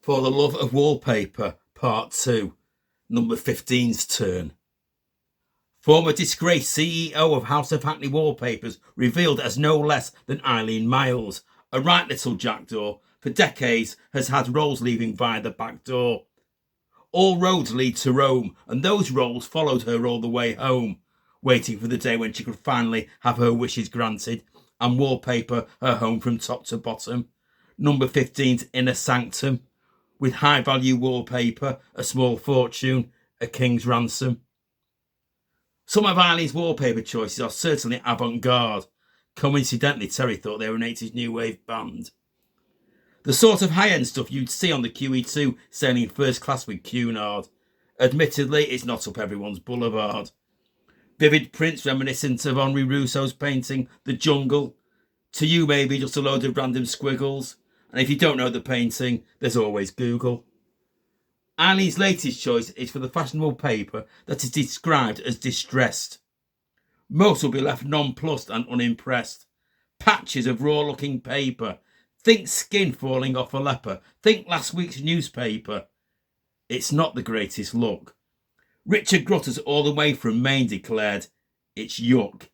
For the Love of Wallpaper, Part 2, number 15's turn. Former disgraced CEO of House of Hackney Wallpapers revealed as no less than Eileen Miles, a right little jackdaw, for decades has had roles leaving via the back door. All roads lead to Rome, and those roles followed her all the way home, waiting for the day when she could finally have her wishes granted and wallpaper her home from top to bottom. Number 15's inner sanctum, with high-value wallpaper, a small fortune, a king's ransom. Some of Eileen's wallpaper choices are certainly avant-garde. Coincidentally, Terry thought they were an 80s new wave band. The sort of high-end stuff you'd see on the QE2 sailing first class with Cunard. Admittedly, it's not up everyone's boulevard. Vivid prints reminiscent of Henri Rousseau's painting The Jungle. To you, maybe just a load of random squiggles. And if you don't know the painting, there's always Google. Eileen's latest choice is for the fashionable paper that is described as distressed. Most will be left nonplussed and unimpressed. Patches of raw-looking paper. Think skin falling off a leper. Think last week's newspaper. It's not the greatest look. Richard Grutters all the way from Maine declared, it's yuck.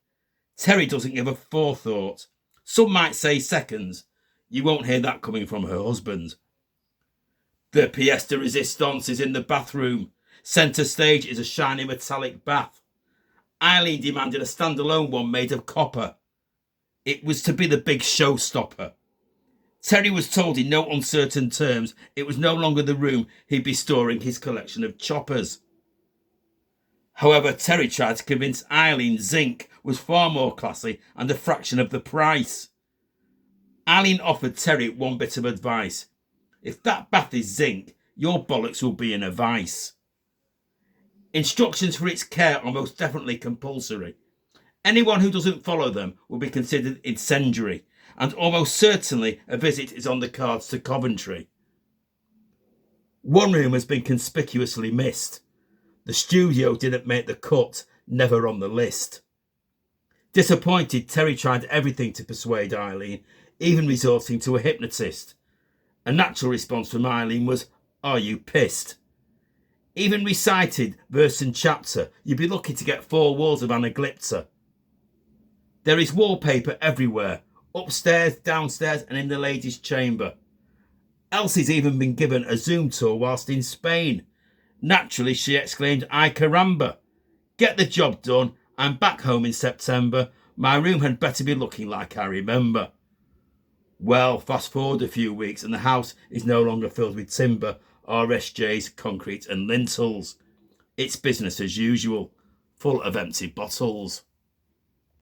Terry doesn't give a forethought. Some might say seconds. You won't hear that coming from her husband. The pièce de résistance is in the bathroom. Centre stage is a shiny metallic bath. Eileen demanded a standalone one made of copper. It was to be the big showstopper. Terry was told in no uncertain terms it was no longer the room he'd be storing his collection of choppers. However, Terry tried to convince Eileen zinc was far more classy and a fraction of the price. Eileen offered Terry one bit of advice. If that bath is zinc, your bollocks will be in a vice. Instructions for its care are most definitely compulsory. Anyone who doesn't follow them will be considered incendiary, and almost certainly a visit is on the cards to Coventry. One room has been conspicuously missed. The studio didn't make the cut, never on the list. Disappointed, Terry tried everything to persuade Eileen, even resorting to a hypnotist. A natural response from Eileen was, "Are you pissed?" Even recited verse and chapter, you'd be lucky to get 4 walls of anaglypta. There is wallpaper everywhere, upstairs, downstairs and in the ladies' chamber. Elsie's even been given a Zoom tour whilst in Spain. Naturally, she exclaimed, "Ay caramba! Get the job done. I'm back home in September. My room had better be looking like I remember." Well, fast forward a few weeks and the house is no longer filled with timber, RSJs, concrete and lintels. It's business as usual, full of empty bottles.